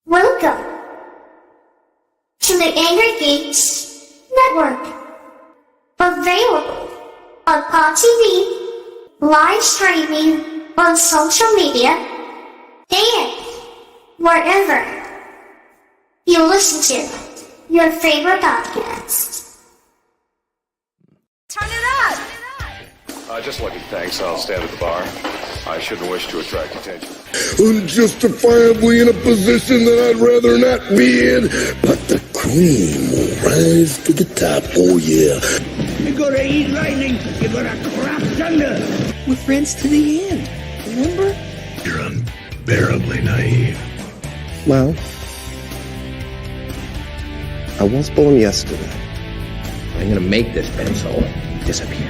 Welcome to the Angry Geeks Network. Available on Pod TV, live streaming on social media, and wherever you listen to your favorite podcast. Turn it up! Just lucky, thanks. I'll stand at the bar. I shouldn't wish to attract attention. Unjustifiably in a position that I'd rather not be in, but the cream will rise to the top, oh yeah. You're gonna eat lightning, you're gonna crap thunder. We're friends to the end, remember? You're unbearably naive. Well, I was born yesterday. I'm gonna make this pencil disappear.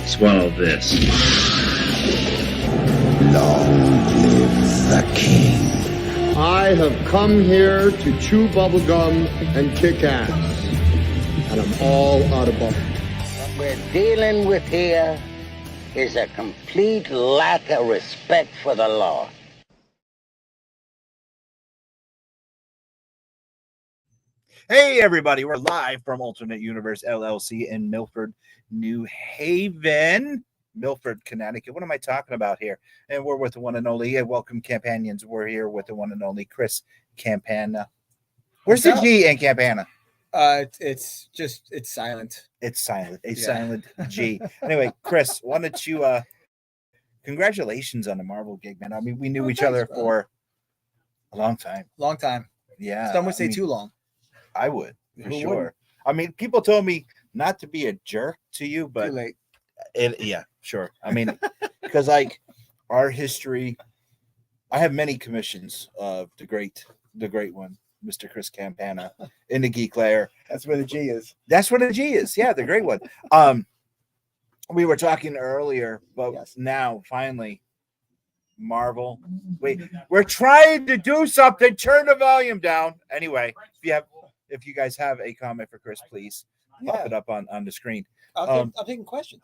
Swallow this. Long live the king. I have come here to chew bubblegum and kick ass. And I'm all out of bubblegum. What we're dealing with here is a complete lack of respect for the law. Hey everybody, we're live from Alternate Universe LLC in Milford, New Haven, Milford, Connecticut. What am I talking about here? And we're with the one and only, welcome companions. We're here with the one and only Chris Campana. Where's the G in Campana? It's silent. It's silent. Silent G. Anyway, Chris, why don't you congratulations on the Marvel gig, man. I mean, we knew each other for a long time. Long time. Yeah. Some would say too long. I would, for Who sure. wouldn't? I mean, people told me not to be a jerk to you, but Too late. yeah, sure. I mean, because like our history, I have many commissions of the great one, Mr. Chris Campana in the Geek Lair. That's where the G is. That's what a G is. Yeah, the great one. We were talking earlier, but now finally, Marvel. Wait, we're trying to do something. Turn the volume down. Anyway, if you guys have a comment for Chris, please pop it up on the screen. I'm taking questions.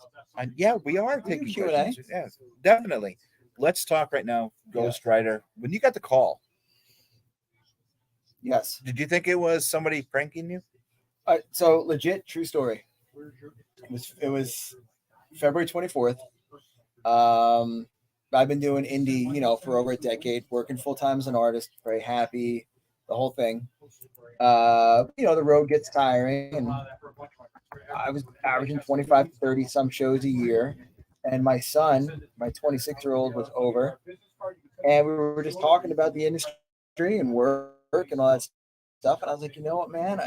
Yeah, we are taking Q&A. questions. Yeah, definitely. Let's talk right now. Ghost Rider. When you got the call, Yes. did you think it was somebody pranking you? So legit, true story. It was February 24th. I've been doing indie, for over a decade, working full time as an artist, very happy, the whole thing. The road gets tiring, and I was averaging 25 to 30 some shows a year. And my son, my 26-year-old, was over, and we were just talking about the industry and work and all that stuff. And I was like, you know what, man?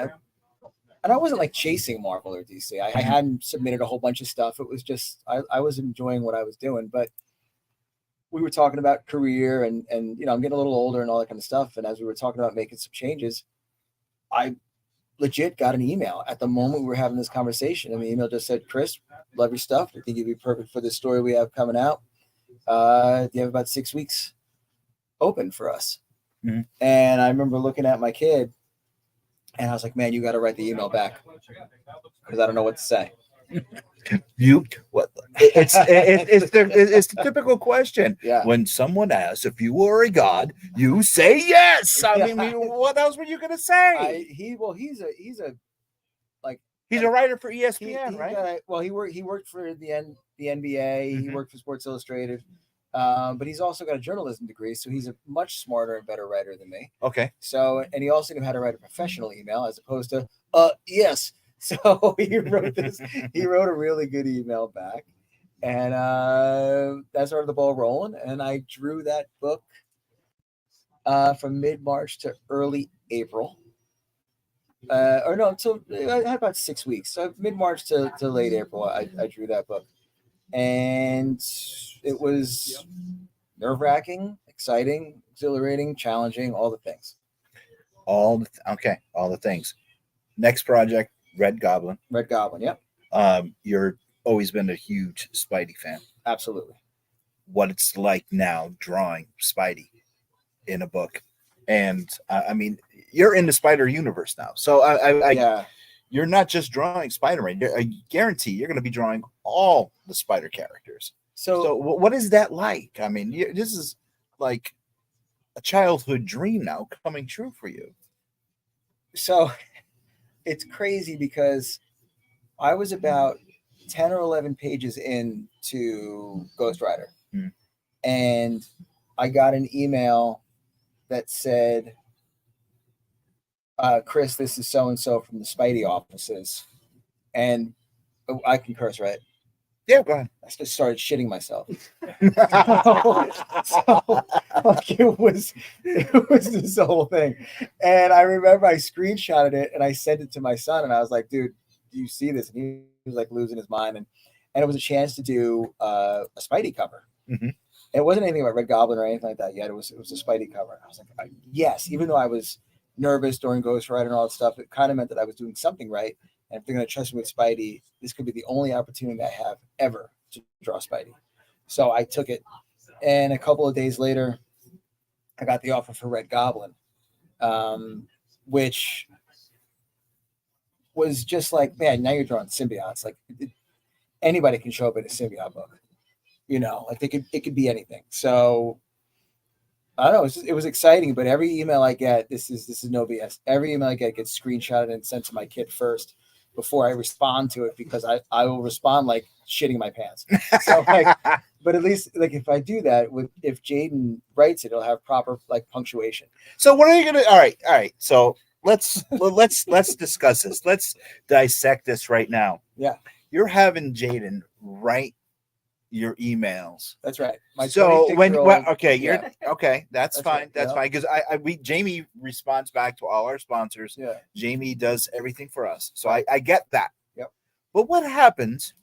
I wasn't like chasing Marvel or DC. I hadn't submitted a whole bunch of stuff. It was just I was enjoying what I was doing, but we were talking about career and I'm getting a little older and all that kind of stuff. And as we were talking about making some changes, I legit got an email at the moment we were having this conversation. And the email just said, Chris, love your stuff. I think you'd be perfect for this story we have coming out. You have about 6 weeks open for us. Mm-hmm. And I remember looking at my kid and I was like, man, you got to write the email back because I don't know what to say. It's the typical question. Yeah. When someone asks if you were a god, you say yes. I mean, what else were you gonna say? He's a writer for ESPN, right? He worked for the NBA. Mm-hmm. He worked for Sports Illustrated, but he's also got a journalism degree, so he's a much smarter and better writer than me. Okay. So, and he also knew how to write a professional email as opposed to yes. So he wrote a really good email back, and that started the ball rolling. And I drew that book from mid-March to early April. I had about 6 weeks. So mid-March to late April, I drew that book. And it was nerve-wracking, exciting, exhilarating, challenging, all the things. All the things. Next project. Red Goblin, yep. You're always been a huge Spidey fan. Absolutely. What it's like now drawing Spidey in a book. And I mean, you're in the Spider universe now. So you're not just drawing Spider-Man. I guarantee you're going to be drawing all the Spider characters. So what is that like? I mean, this is like a childhood dream now coming true for you. So it's crazy because I was about 10 or 11 pages into Ghost Rider. And I got an email that said, Chris, this is so-and-so from the Spidey offices. And I can curse, right? Yeah, go ahead. I just started shitting myself. so like, it was this whole thing. And I remember I screenshotted it and I sent it to my son. And I was like, dude, do you see this? And he was like losing his mind. And it was a chance to do a Spidey cover. Mm-hmm. It wasn't anything about Red Goblin or anything like that yet. It was a Spidey cover. I was like, yes, even though I was nervous during Ghost Rider and all that stuff, it kind of meant that I was doing something right. And if they're going to trust me with Spidey, this could be the only opportunity I have ever to draw Spidey. So I took it. And a couple of days later, I got the offer for Red Goblin, which was just like, man, now you're drawing symbiotes. Like anybody can show up in a symbiote book. You know, like it could be anything. So I don't know. It was exciting, but every email I get, this is no BS. Every email I get gets screenshotted and sent to my kid first before I respond to it, because I will respond like shitting my pants. So like, but at least like if I do that, if Jaden writes it, it'll have proper like punctuation. So what are you gonna? All right. So let's discuss this. Let's dissect this right now. Yeah, you're having Jaden write your emails. That's right. So when okay, yeah. That's fine. Right. That's fine, because Jamie responds back to all our sponsors. Yeah. Jamie does everything for us. So I get that. Yep. But what happens?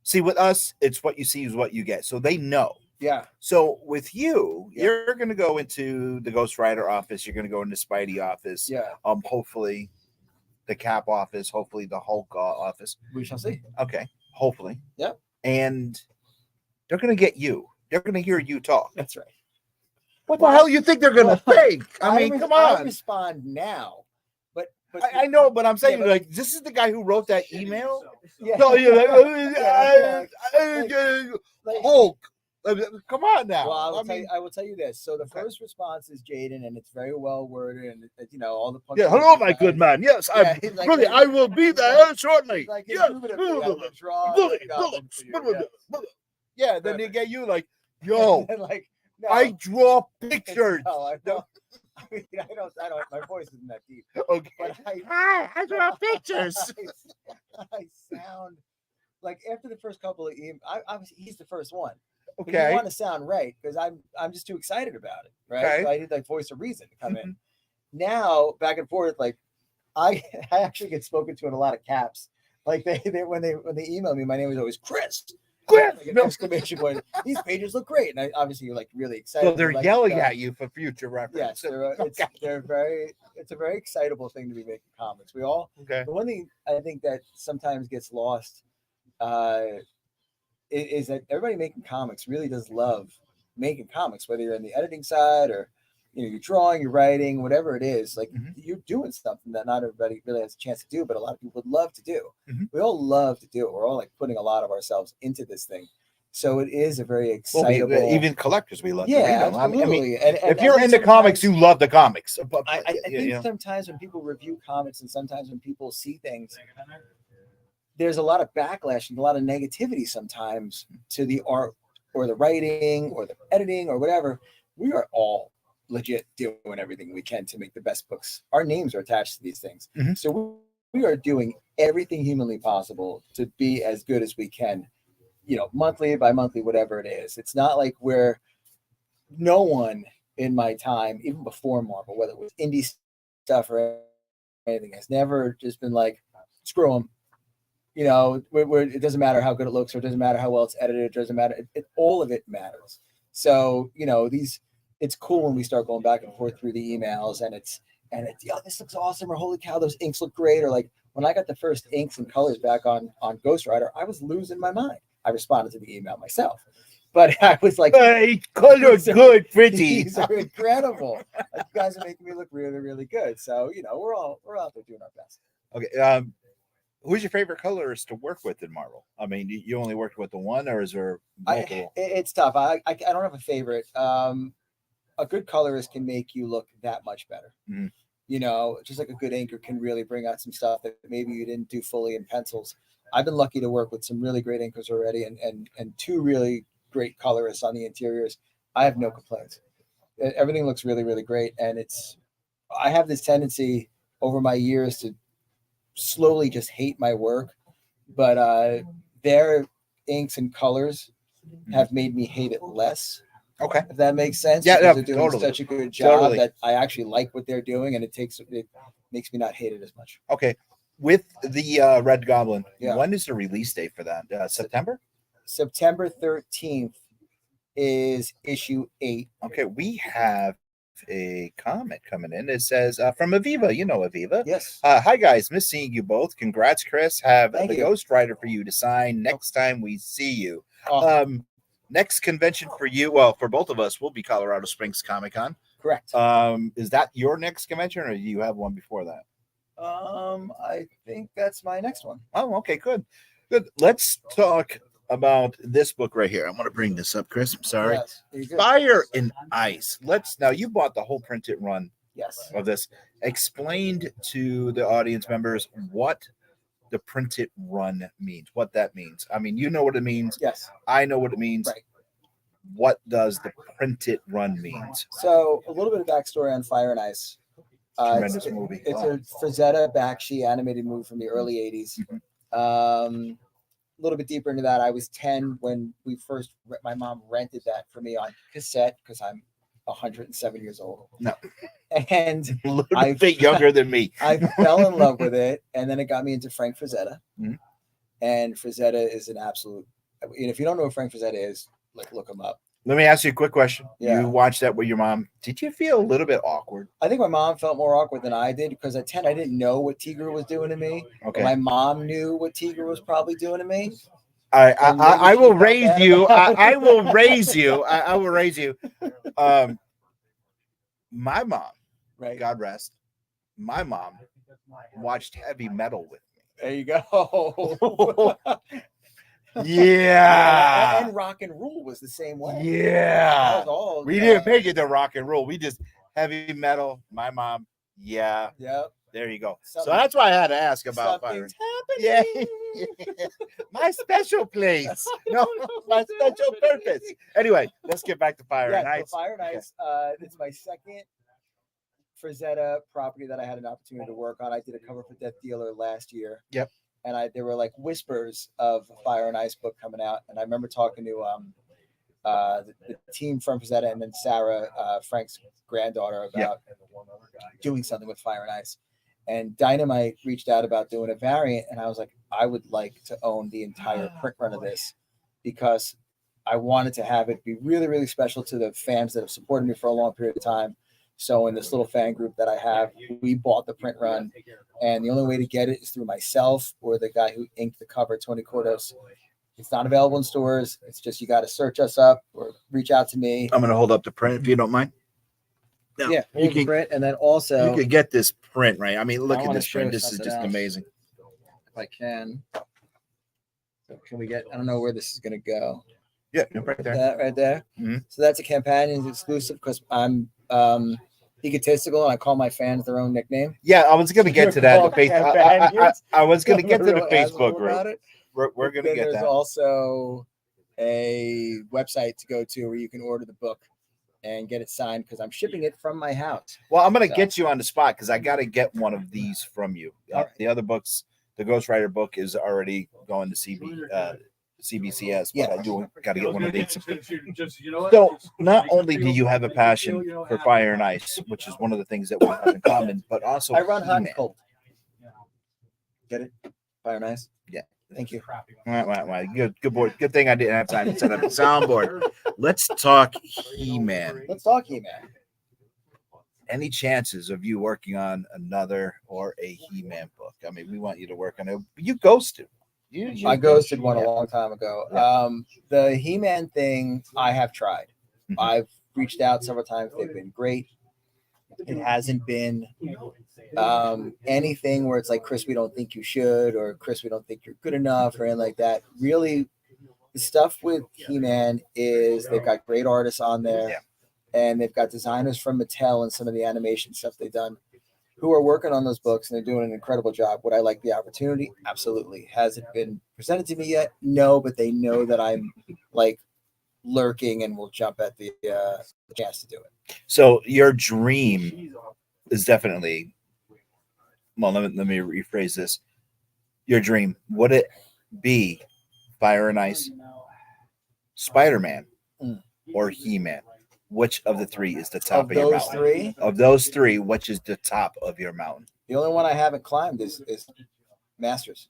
See, with us, it's what you see is what you get. So they know. Yeah. So with you, you're going to go into the Ghost Rider office. You're going to go into Spidey office. Yeah. Hopefully, the Cap office. Hopefully, the Hulk office. We shall see. Okay. Hopefully. Yep. And they're going to get you. They're going to hear you talk. That's right. What the hell you think they're going to think? I mean, come on. I respond now. But I know, but I'm saying, like, this is the guy who wrote that email? Yeah. No, you're like, Hulk. Come on now. Well, I will tell you this. So the first response is Jaden, and it's very well worded, and you know all the. Yeah, hello, my good man. Yes, yeah, like, I will be there shortly. Like, yes. Yeah, then they get you like, yo, like, no. I draw pictures. No, I don't. I don't. My voice isn't that deep. Okay. But I draw pictures. I sound like after the first couple of emails, he's the first one. Okay. You want to sound right because I'm just too excited about it, right? Okay. So I need like voice of reason to come in. Now back and forth, like I actually get spoken to in a lot of caps. Like they when they email me, my name is always Chris. Like an exclamation point. These pages look great, and obviously you're like really excited. So they're yelling at you for future reference. Yes, it's a very excitable thing to be making comics. We all okay. The one thing I think that sometimes gets lost is that everybody making comics really does love making comics, whether you're on the editing side or you're drawing, you're writing, whatever it is. Like you're doing something that not everybody really has a chance to do, but a lot of people would love to do. We all love to do it. We're all like putting a lot of ourselves into this thing. So it is a very excitable. Well, even collectors, we love to read them. Absolutely. I mean, and if you're into comics, you love the comics. I think sometimes when people review comics and sometimes when people see things, there's a lot of backlash and a lot of negativity sometimes to the art or the writing or the editing or whatever. We are all legit doing everything we can to make the best books. Our names are attached to these things. So we are doing everything humanly possible to be as good as we can, monthly by monthly, whatever it is. It's not like no one in my time, even before Marvel, whether it was indie stuff or anything, has never just been like, screw them. It doesn't matter how good it looks, or it doesn't matter how well it's edited. It doesn't matter. All of it matters. So, it's cool when we start going back and forth through the emails and it's, this looks awesome, or holy cow, those inks look great. Or like when I got the first inks and colors back on Ghost Rider, I was losing my mind. I responded to the email myself, but I was like, hey, colors good, pretty. These are incredible. You guys are making me look really, really good. So, we're out there doing our best. Okay. Who's your favorite colorist to work with in Marvel? I mean, you only worked with the one, or is there multiple? It's tough. I don't have a favorite. A good colorist can make you look that much better. Mm-hmm. You know, just like a good inker can really bring out some stuff that maybe you didn't do fully in pencils. I've been lucky to work with some really great inkers already, and two really great colorists on the interiors. I have no complaints. Everything looks really, really great, and I have this tendency over my years to slowly just hate my work, but their inks and colors have made me hate it less. Okay, if that makes sense. Yeah, they're doing totally. such a good job Totally. that I actually like what they're doing, and it makes me not hate it as much. Okay, with the Red Goblin, Yeah. when is the release date for that? September? September 13th is issue 8. Okay, we have a comment coming in. It says from Aviva. You know Aviva. Yes. Hi guys, miss seeing you both. Congrats, Chris. Have Thank the you. Ghost Rider for you to sign next time we see you. Awesome. Next convention for you, well, for both of us, will be Colorado Springs Comic Con. Correct. Is that your next convention, or do you have one before that? I think that's my next one. Oh, okay, good. Let's talk about this book right here. I'm going to bring this up, Chris. I'm sorry. Yes, you're good. Fire and Ice. Now you bought the whole printed run Yes. of this. Explained to the audience members what the printed run means, what that means. I mean, you know what it means. Yes. I know what it means. Right. What does the printed run means? So a little bit of backstory on Fire and Ice. Tremendous movie. It's a Frazetta Bakshi animated movie from the early 80s. A little bit deeper into that, I was 10 when my mom rented that for me on cassette because I'm 107 years old. No. And A little bit younger than me. I fell in love with it, and then it got me into Frank Frazetta. Mhm. And Frazetta is an absolute. If you don't know what Frank Frazetta is, look him up. Let me ask you a quick question. Yeah. You watched that with your mom. Did you feel a little bit awkward? I think my mom felt more awkward than I did because at 10 I didn't know what Tigger was doing to me. Okay. My mom knew what Tigger was probably doing to me. I will raise you. I will raise you. I will raise you. My mom, Right. God rest, my mom watched heavy metal with me. There you go. Yeah. And rock and roll was the same way. That Yeah. was all, We didn't make it to rock and roll. We just heavy metal. My mom. Yeah. Yep. There you go. So Something- that's why I had to ask about fire. Something's Yeah. happening. My special place. No, my special purpose. Anyway, let's get back to Fire and So Ice. Fire and Ice. It's my second Frazetta property that I had an opportunity to work on. I did a cover for Death Dealer last year. Yep. And there were like whispers of a Fire and Ice book coming out. And I remember talking to the team from Frazetta and then Sarah, Frank's granddaughter, about doing something with Fire and Ice. And Dynamite reached out about doing a variant, and I was like, I would like to own the entire print run of this because I wanted to have it be really, really special to the fans that have supported me for a long period of time. So in this little fan group that I have, we bought the print run, and the only way to get it is through myself or the guy who inked the cover, Tony Cordos. It's not available in stores. It's just you got to search us up or reach out to me. I'm going to hold up the print if you don't mind. No, Yeah, you hold the can, print, and then also you can get this print, right? I mean, look I at wanna this print. show This is something just else. amazing. if I can. So can we get? I don't know where this is going to go. Yeah, right there. That right there. Mhm. So that's a companion exclusive because I'm egotistical and I call my fans their own nickname. Yeah, I was going to get to that. Call companions. I was going to get to the Real asshole Facebook about group. it. We're going to Then get there's that. also a website to go to where you can order the book and get it signed because I'm shipping it from my house. Well, I'm going to So- get you on the spot because I got to get one of these from you. All right. The other books, the Ghost Rider book is already going to CBCS, but Yeah. I do got to get one of these. So not only do you have a passion for Fire and Ice, which is one of the things that we have in common, but also I run hot and He-Man. cold. Get it? Fire nice. Yeah. Thank you. Right. Good boy. Good thing I didn't have time to set up a soundboard. Let's talk He-Man. Let's talk He-Man. Any chances of you working on another or a He-Man book? I mean, we want you to work on it. You ghosted. I ghosted one Yeah. a long time ago. Yeah. The He-Man thing, I have tried. Mhm. I've reached out several times. They've been great. It hasn't been anything where it's like, Chris, we don't think you should, or Chris, we don't think you're good enough, or anything like that. Really, the stuff with He-Man is they've got great artists on there, and they've got designers from Mattel and some of the animation stuff they've done who are working on those books, and they're doing an incredible job. Would I like the opportunity? Absolutely. Has it been presented to me yet? No, but they know that I'm like lurking and will jump at the chance to do it. So your dream is definitely, well, let me rephrase this. Your dream, would it be Fire and Ice, Spider-Man, or He-Man? Which of the three is the top of your mountain? Three? Of those three, which is the top of your mountain? The only one I haven't climbed is Masters.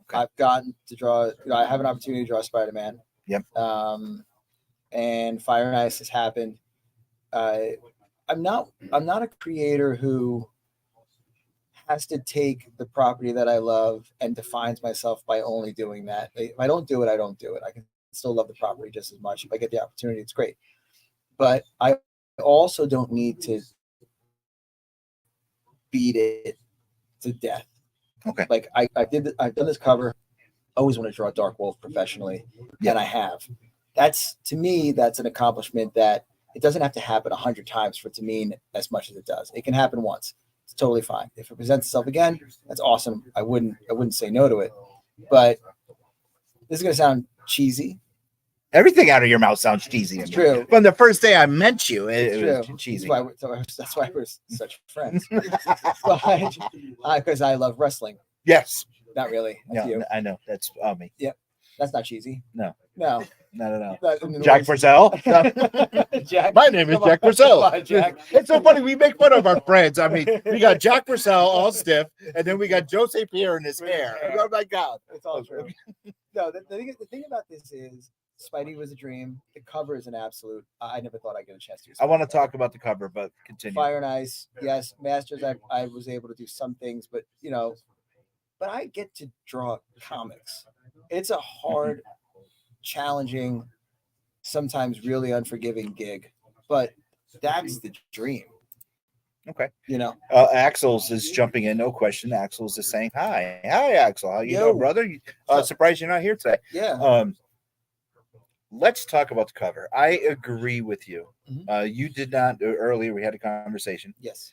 Okay. I've gotten to draw, I have an opportunity to draw Spider-Man. Yep. And Fire and Ice has happened. I'm not a creator who has to take the property that I love and defines myself by only doing that. If I don't do it, I don't do it. I can still love the property just as much. If I get the opportunity, it's great. But I also don't need to beat it to death. Okay. Like I've done this cover. I always want to draw Dark Wolf professionally, and I have. That's, to me, that's an accomplishment that it doesn't have to happen 100 times for it to mean as much as it does. It can happen once. It's totally fine. If it presents itself again, that's awesome. I wouldn't say no to it. But this is going to sound cheesy. Everything out of your mouth sounds cheesy. It's true. From the first day I met you, it was cheesy. That's why we're such friends. Because I love wrestling. Yes. Not really. No, I know. That's me. Yep. That's not cheesy. No. No. No. Not Jack Purcell. Jack, my name is Jack Purcell. On, Jack. It's so funny. We make fun of our friends. I mean, we got Jack Purcell all stiff, and then we got Jose Pierre in his hair. Oh my God. It's all true. No, the thing about this is Spidey was a dream. The cover is an absolute. I never thought I'd get a chance to. I want to talk about the cover, but continue. Fire and Ice, yes. Masters, I was able to do some things, but but I get to draw comics. It's a hard, challenging, sometimes really unforgiving gig, but that's the dream. Okay. Axel's is jumping in, no question. Axel's is saying hi. Hi, Axel. How you doing, brother? Surprised you're not here today. Yeah. Let's talk about the cover. I agree with you. Mm-hmm. You did not, earlier we had a conversation. Yes.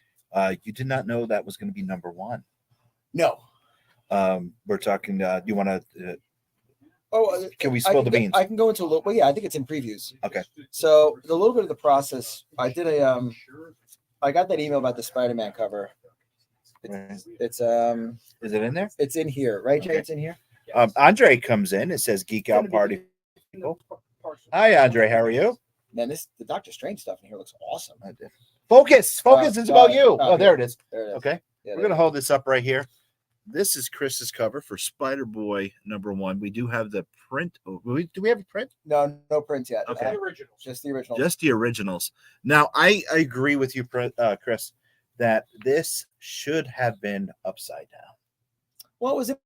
You did not know that was going to be number one. No. We're talking, you want to, Oh, can we spill the beans? I can go into a little. Well, yeah, I think it's in previews. Okay. So a little bit of the process. I did I got that email about the Spider-Man cover. It's is it in there? It's in here, right, Jay? Okay. It's in here. Andre comes in. It says Geek Out Party. Hi, Andre. How are you? Man, the Doctor Strange stuff in here looks awesome. I did. Focus. It's about you. Oh, there it is. There it is. Okay. Yeah, we're gonna hold this up right here. This is Chris's cover for Spider-Boy #1. We do have the print. Do we have a print? No print yet. Okay. Just the originals. Just the originals. Now, I agree with you, Chris, that this should have been upside down. Well, it was an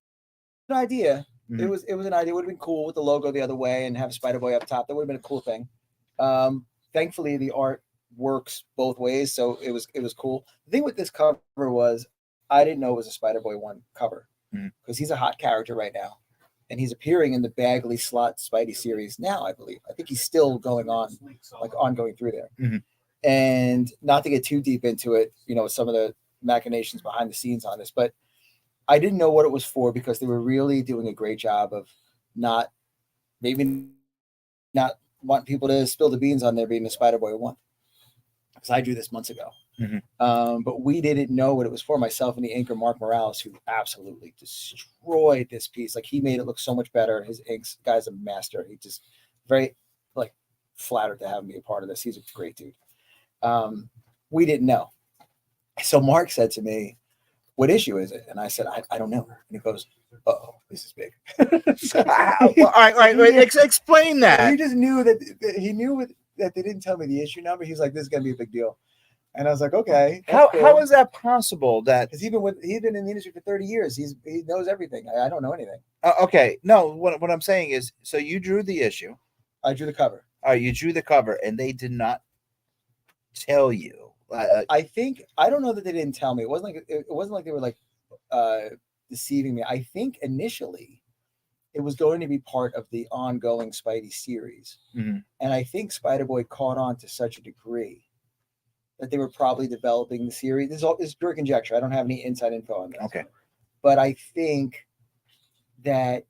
idea. Mm-hmm. It was an idea. It would have been cool with the logo the other way and have Spider-Boy up top. That would have been a cool thing. Thankfully, the art works both ways, so it was cool. The thing with this cover was I didn't know it was a Spider-Boy 1 cover because he's a hot character right now, and he's appearing in the Bagley Slott Spidey series now, I believe. I think he's still ongoing through there. Mm-hmm. And not to get too deep into it, some of the machinations behind the scenes on this, but I didn't know what it was for because they were really doing a great job of not wanting people to spill the beans on there being a Spider-Boy 1. Because I drew this months ago. Mm-hmm. But we didn't know what it was for. Myself and the inker Mark Morales, who absolutely destroyed this piece. Like, he made it look so much better. His inks guy's a master. He just very flattered to have him be a part of this. He's a great dude. We didn't know. So Mark said to me, "What issue is it?" And I said, I don't know. And he goes, "Uh-oh, this is big." All right. Explain that. He just knew that they didn't tell me the issue number. He's like, "This is gonna be a big deal." And I was like, "Okay." How is that possible? That because he's been in the industry for 30 years. He knows everything. I don't know anything. Okay. No, what I'm saying is, so you drew the issue. I drew the cover. You drew the cover, and they did not tell you I think I don't know that they didn't tell me. It wasn't like they were like deceiving me. I think initially it was going to be part of the ongoing Spidey series, and I think Spider-Boy caught on to such a degree that they were probably developing the series. This is pure conjecture. I don't have any inside info on this. Okay, but I think that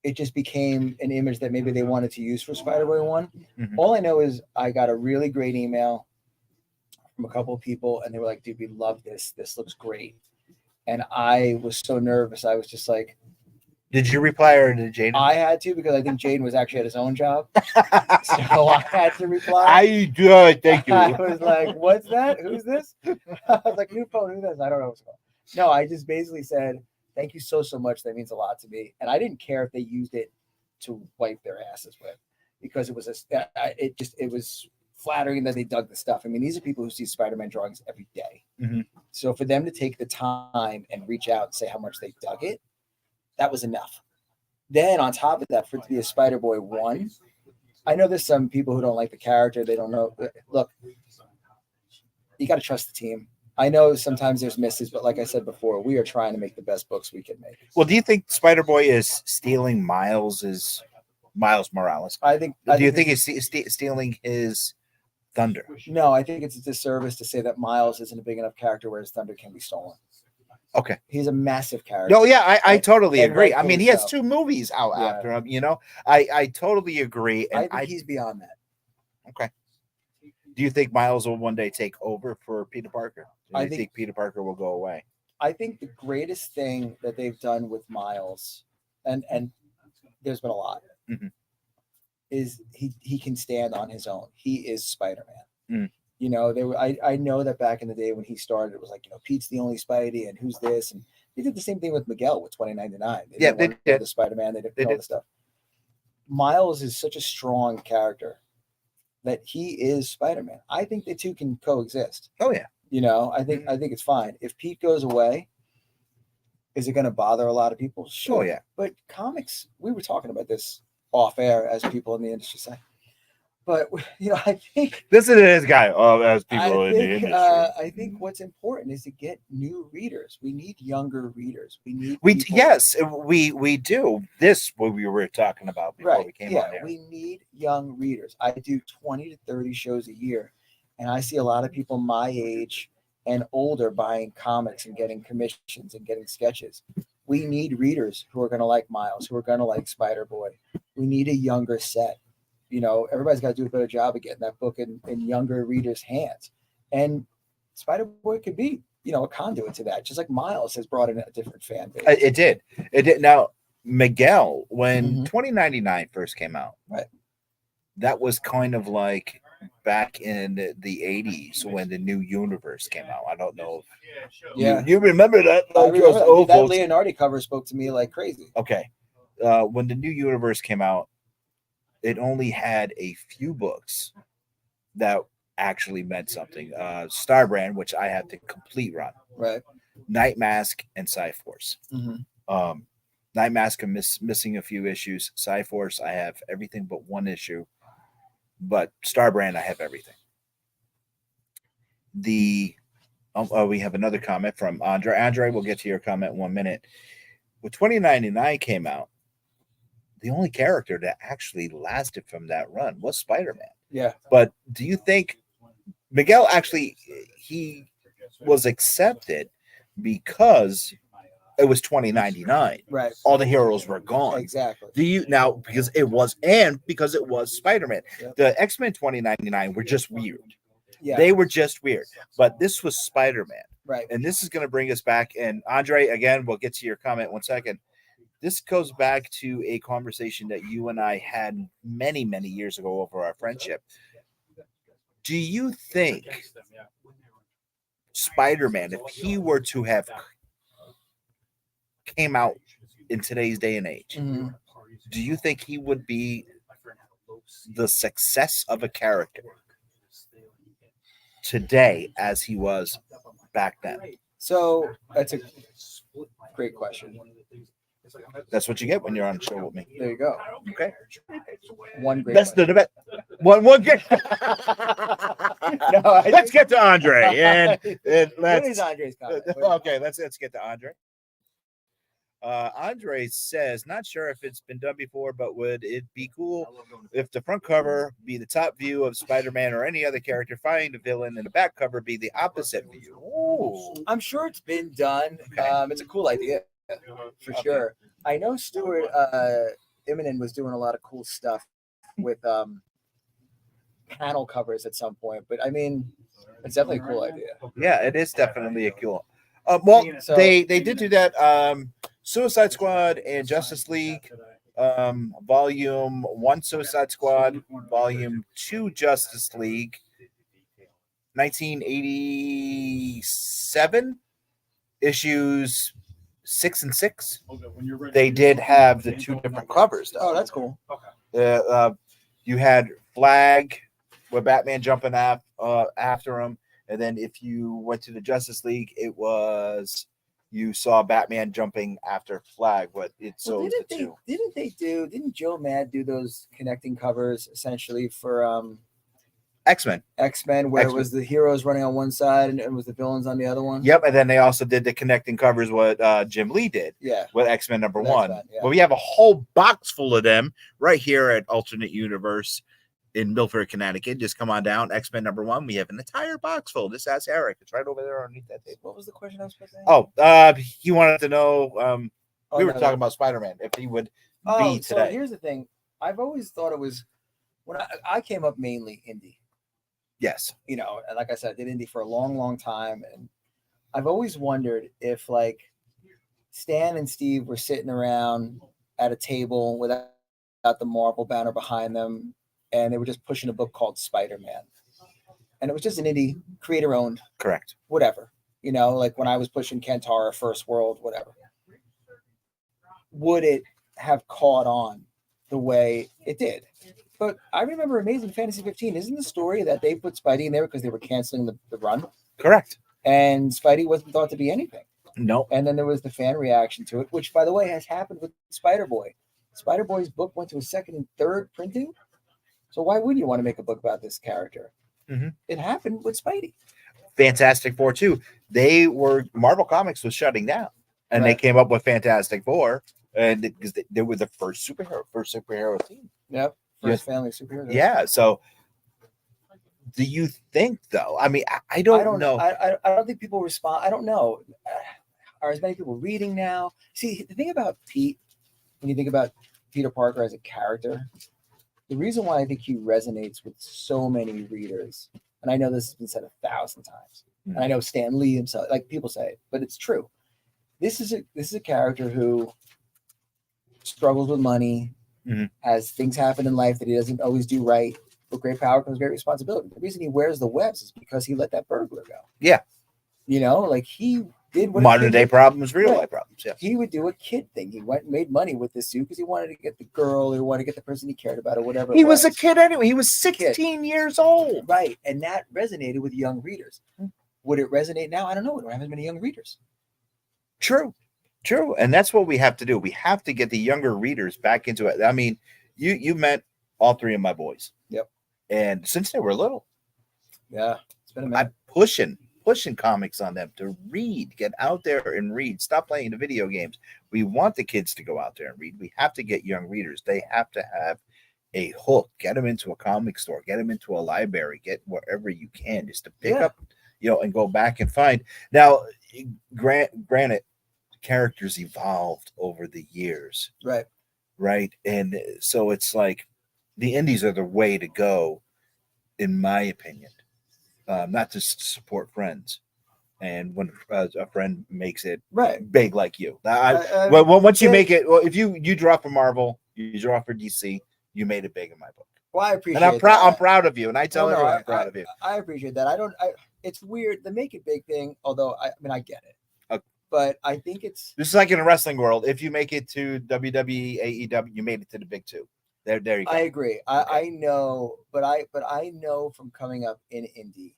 it just became an image that maybe they wanted to use for Spider-Boy 1. All I know is I got a really great email from a couple of people, and they were like, dude, we love this. This looks great. And I was so nervous. I was just like, did you reply or did Jaden? I had to, because I think Jaden was actually at his own job. So I had to reply. I do. Thank you. I was like, what's that? Who's this? I was like, new phone, who's this? I don't know what's going on. No, I just basically said, thank you so much. That means a lot to me. And I didn't care if they used it to wipe their asses with, because it was flattering that they dug the stuff. I mean, these are people who see Spider-Man drawings every day. So for them to take the time and reach out and say how much they dug it, that was enough. Then on top of that, for it to be a Spider-Boy 1, I know there's some people who don't like the character. They don't know. Look, you got to trust the team. I know sometimes there's misses, but like I said before, we are trying to make the best books we can make. Well, do you think Spider-Boy is stealing Miles Morales? Do you think he's stealing his thunder? No, I think it's a disservice to say that Miles isn't a big enough character where his thunder can be stolen. Okay. He's a massive character. No, yeah, I totally agree. I mean, he has so. 2 movies out after him, I totally agree. And I think he's beyond that. Okay. Do you think Miles will one day take over for Peter Parker? Do you think Peter Parker will go away? I think the greatest thing that they've done with Miles, and there's been a lot, is he can stand on his own. He is Spider-Man. I know that back in the day when he started, it was like, Pete's the only Spidey, and who's this? And they did the same thing with Miguel with 2099. They did the Spider-Man. They did all this stuff. Miles is such a strong character that he is Spider-Man. I think the two can coexist. Oh yeah. I think it's fine. If Pete goes away, is it going to bother a lot of people? Sure. Oh, yeah. But comics, we were talking about this off air, as people in the industry say. But I think this is his guy. As people in the industry, I think what's important is to get new readers. We need younger readers. We do. This what we were talking about before we came on there. We need young readers. I do 20 to 30 shows a year, and I see a lot of people my age and older buying comics and getting commissions and getting sketches. We need readers who are going to like Miles, who are going to like Spider-Boy. We need a younger set. Everybody's got to do a better job of getting that book in younger readers' hands. And Spider-Boy could be, a conduit to that, just like Miles has brought in a different fan base. It did. Now, Miguel, when 2099 first came out, right, that was kind of like back in the 80s when the New Universe came out. I don't know if you remember that. I remember that Leonardi cover spoke to me like crazy. Okay. When the New Universe came out, it only had a few books that actually meant something. Starbrand, which I had the complete run. Right. Night Mask and Cyforce. Night Mask, I'm missing a few issues. Cyforce, I have everything but one issue. But Starbrand, I have everything. We have another comment from Andre. Andre, we'll get to your comment in 1 minute. When 2099 came out, the only character that actually lasted from that run was Spider-Man. Yeah. But do you think Miguel he was accepted because it was 2099? Right. All the heroes were gone. Exactly. Because it was Spider-Man. Yep. The X-Men 2099 were just weird. Yeah. They were just weird. But this was Spider-Man. Right. And this is going to bring us back. And Andre, again, we'll get to your comment 1 second. This goes back to a conversation that you and I had many, many years ago over our friendship. Do you think Spider-Man, if he were to have came out in today's day and age, do you think he would be the success of a character today as he was back then? So that's a great question. That's what you get when you're on the show with me. There you go. Okay. One great. That's the debate. One great. Let's get to Andre. And What is let's. Andre's comment? Okay, let's get to Andre. Andre says, not sure if it's been done before, but would it be cool if the front cover be the top view of Spider-Man or any other character fighting the villain, and the back cover be the opposite view? Ooh. I'm sure it's been done. Okay. It's a cool idea for sure. I know Stuart Immonen was doing a lot of cool stuff with panel covers at some point, but I mean, it's definitely a cool idea. Yeah, it is definitely a cool. So- they did do that. Suicide Squad and Justice League, Volume 1 Suicide Squad, Volume 2 Justice League, 1987, issues 6 and 6. They did have the two different covers, though. Oh, that's cool. You had Flag with Batman jumping after him, and then if you went to the Justice League, it was you saw Batman jumping after Flag. But it's so the two. Didn't Joe Mad do those connecting covers essentially for X-Men, where X-Men. it was the heroes running on one side and it was the villains on the other one? Yep, and then they also did the connecting covers what Jim Lee did. Yeah. With X-Men number With 1. X-Men, yeah. But we have a whole box full of them right here at Alternate Universe in Milford, Connecticut. Just come on down. X-Men number 1. We have an entire box full. Just ask Eric. It's right over there underneath that table. What was the question I was supposed to ask? He wanted to know. We were talking about Spider-Man. If he would be so today. here's the thing. I've always thought it was when I came up mainly indie. Yes. You know, and like I said, I did indie for a long, long time. And I've always wondered if like Stan and Steve were sitting around at a table without the Marvel banner behind them, and they were just pushing a book called Spider-Man. And it was just an indie, creator owned. Correct. Whatever. You know, like when I was pushing Kantara, First World, whatever. Would it have caught on the way it did? But I remember Amazing Fantasy 15. Isn't the story that they put Spidey in there because they were canceling the run? Correct. And Spidey wasn't thought to be anything. No. And then there was the fan reaction to it, which, by the way, has happened with Spider-Boy. Spider-Boy's book went to a second and third printing. So why would you want to make a book about this character? Mm-hmm. It happened with Spidey. Fantastic Four, too. Marvel Comics was shutting down. And they came up with Fantastic Four. And because they were the first superhero team. Yep. First family superhero. Yeah. So do you think, though? I mean, I don't know. I don't think people respond. I don't know. Are as many people reading now? See, the thing about Pete, when you think about Peter Parker as a character, the reason why I think he resonates with so many readers, and I know this has been said 1,000 times, and I know Stan Lee himself, like people say it, but it's true. This is a character who struggles with money, has things happen in life that he doesn't always do right. With great power comes great responsibility. The reason he wears the webs is because he let that burglar go. Yeah. You know, like he did what modern day problems, real life problems. Yeah. He would do a kid thing. He went and made money with this suit because he wanted to get the girl or wanted to get the person he cared about or whatever. He was a kid anyway. He was 16 years old. Right. And that resonated with young readers. Would it resonate now? I don't know. We don't have as many young readers. True. And that's what we have to do. We have to get the younger readers back into it. I mean, you met all three of my boys. Yep. And since they were little. Yeah. It's been a minute. I'm pushing comics on them to read, get out there and read, stop playing the video games. We want the kids to go out there and read. We have to get young readers. They have to have a hook, get them into a comic store, get them into a library, get wherever you can just to pick up, and go back and find. Now, granted, characters evolved over the years. Right. And so it's like the indies are the way to go, in my opinion. Not to support friends, and when a friend makes it big like you, once you make it, if you draw for Marvel, you draw for DC, you made it big in my book. Well, I appreciate. And I'm proud of you, and I tell everyone I'm proud of you. I appreciate that. It's weird the make it big thing, although I get it, but I think it's this is like in a wrestling world. If you make it to WWE, AEW, you made it to the big two. There you go. I agree. I know, but I know from coming up in indie,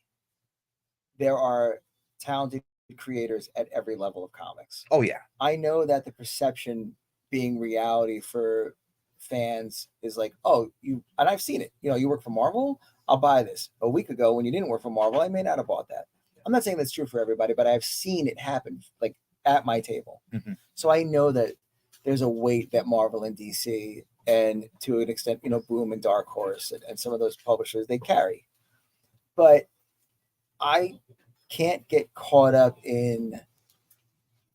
there are talented creators at every level of comics. Oh yeah. I know that the perception being reality for fans is like, oh, and I've seen it. You work for Marvel, I'll buy this. A week ago when you didn't work for Marvel, I may not have bought that. I'm not saying that's true for everybody, but I've seen it happen like at my table. Mhm. So I know that there's a weight that Marvel and DC and to an extent, Boom and Dark Horse and some of those publishers, they carry. But I can't get caught up in,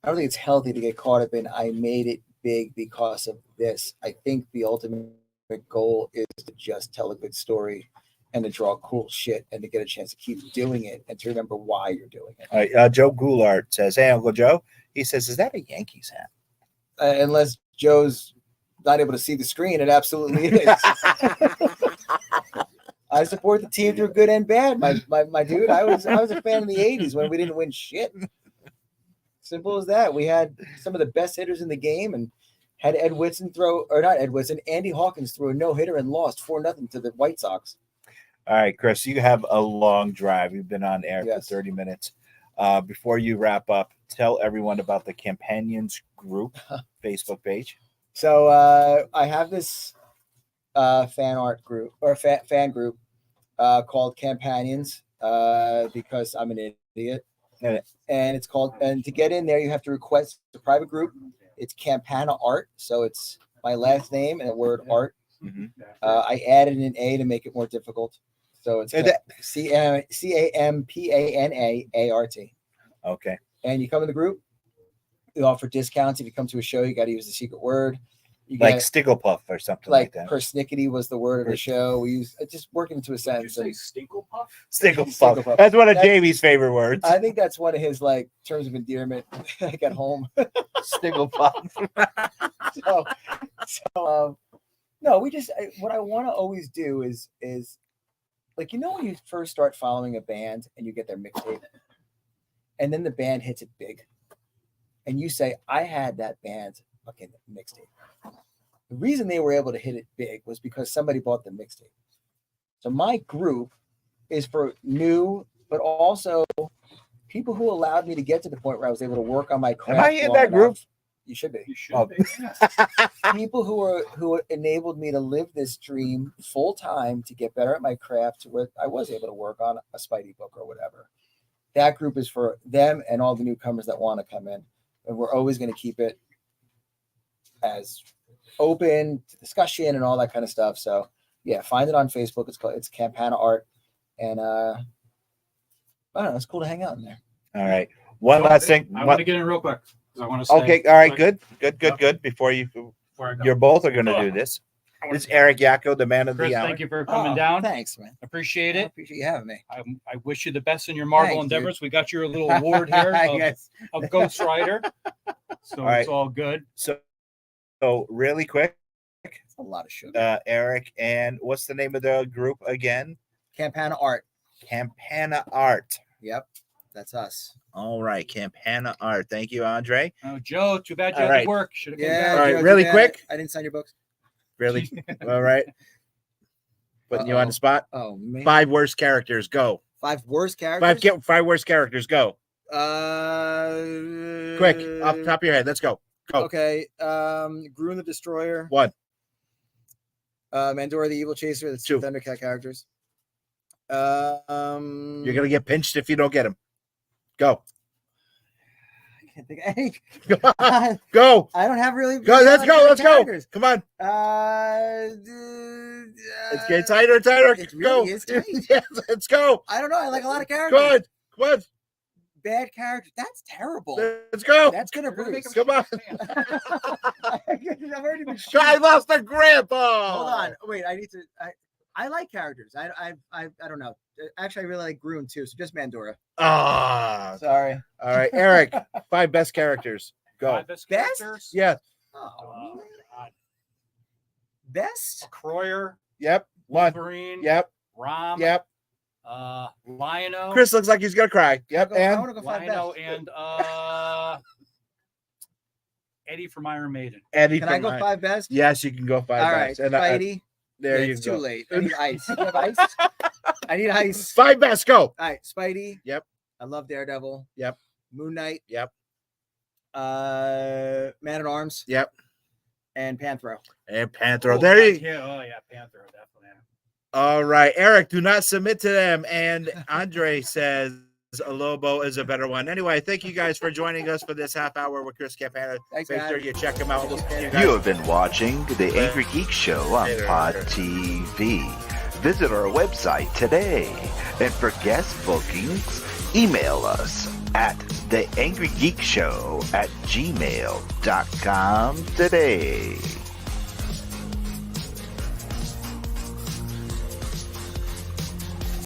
I don't think it's healthy to get caught up in, I made it big because of this. I think the ultimate goal is to just tell a good story and to draw cool shit and to get a chance to keep doing it and to remember why you're doing it. All right, Joe Goulart says, hey, Uncle Joe. He says, is that a Yankees hat? Unless Joe's not able to see the screen, it absolutely is. I support the team through good and bad, my dude. I was a fan in the 80s when we didn't win shit. Simple as that. We had some of the best hitters in the game and had Andy Hawkins throw a no-hitter and lost 4-0 to the White Sox. All right, Chris, you have a long drive. You've been on air Yes. for 30 minutes. Before you wrap up, tell everyone about the Campanions group Facebook page. So I have this fan art group or fan group called Campanions because I'm an idiot. And it's called, and to get in there, you have to request a private group. It's Campana Art. So it's my last name and the word art. Mm-hmm. I added an A to make it more difficult. So it's CAMPANAART. Okay. And you come in the group. We offer discounts. If you come to a show, you got to use the secret word. You Like get, Stigglepuff or something like that. Persnickety was the word of the show. We use just working into a sentence. Stinklepuff? Stigglepuff. That's one of Jamie's favorite words. I think that's one of his terms of endearment. Like at home. Stigglepuff. No, what I want to always do is like, when you first start following a band and you get their mixtape and then the band hits it big and you say, I had that band fucking mixtape. The reason they were able to hit it big was because somebody bought the mixtape. So my group is for new, but also people who allowed me to get to the point where I was able to work on my craft. Am I in that group? You should be. You should be. People who enabled me to live this dream full time to get better at my craft to where I was able to work on a Spidey book or whatever. That group is for them and all the newcomers that want to come in. And we're always going to keep it as open to discussion and all that kind of stuff. So yeah, find it on Facebook. It's Campana Art. And I don't know, it's cool to hang out in there. All right. One last thing. I want to get in real quick. I want to say, okay. All right. Good. Before I go. you're both are going to do this. This is Eric Yacko, the man of Chris, the hour. thank you for coming down. Thanks, man. Appreciate I it. appreciate you having me. I wish you the best in your Marvel Thanks, endeavors. We got your little award here Yes. of Ghost Rider. So All right. it's all good. So really quick, It's a lot of sugar. Eric, and what's the name of the group again? Campana Art. Campana Art. Yep. That's us. All right, Campana Art. Thank you, Andre. Oh, Joe, too bad you All had right. to work. Should have come Yeah. All right, Joe, really too bad. quick? I didn't sign your books. Really? All right. Putting you on the spot. Oh, man. 5 worst characters. Go. 5 worst characters? 5 worst characters. Go. Quick, off the top of your head. Let's go. Go. Okay. Grun the Destroyer. 1. Mandora the Evil Chaser. That's 2 Thundercat characters. You're gonna get pinched if you don't get them. Go. I can't think of any. Go. I don't have really. Go. Let's go. Let's characters. go. Come on. It's getting tighter and tighter. It Go. really is tight. Yes, let's go. I don't know. I like a lot of characters. Good. Come on. Bad characters. That's terrible. Let's go. That's gonna bruise. Come on. I've already been. I lost the grip. Oh. Hold on. Wait. I need to. I like characters. I don't know. Actually, I really like Grun too. So just Mandora. Ah. Sorry. All right, Eric. 5 best characters. Go. 5 best characters. Yeah. Oh, God. best. Croyer. Yep. 1. Wolverine. Yep. Rom. Yep. Lion-O. Chris looks like he's gonna cry. Yep. I want And to go 5 Lion-O best. and Eddie from Iron Maiden. Eddie. Can I go from- 5 best? Yes, you can go 5 All right. best. And Spidey. there Yeah, you it's go. too late. I need ice. You have ice? I need ice. 5 best. Go. All right. Spidey. Yep. I love Daredevil. Yep. Moon Knight. Yep. Man at Arms. Yep. And Panthro. And Panthro. Oh, There you yeah. Oh, yeah. Panther, definitely. All right, Eric, do not submit to them. And Andre says a Lobo is a better one. Anyway, thank you guys for joining us for this half hour with Chris Campana. Thanks, Make man. sure you check him out. You have been watching The Angry Geek Show on Pod TV. Visit our website today. And for guest bookings, email us at theangrygeekshow@gmail.com today.